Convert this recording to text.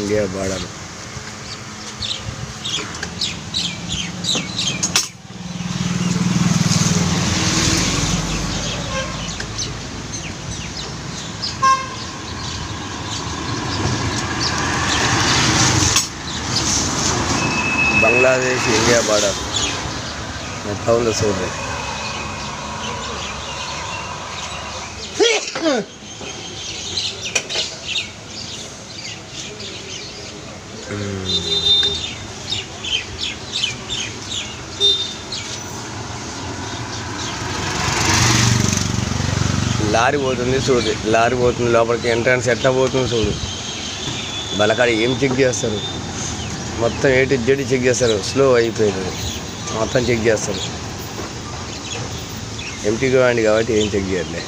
India border. Bangladesh India border ఎట్లా ఉందో చూడండి. లారీ పోతుంది చూడు, లారీ పోతుంది లోపలికి. ఎంట్రన్స్ ఎట్లా పోతుంది చూడు. బలకాడ ఏం చెక్ చేస్తారు, మొత్తం A to Z చెక్ చేస్తారు. స్లో అయిపోయింది, మొత్తం చెక్ చేస్తారు. ఎంటీగా అండి కాబట్టి ఏం చెక్ చేయట్లే.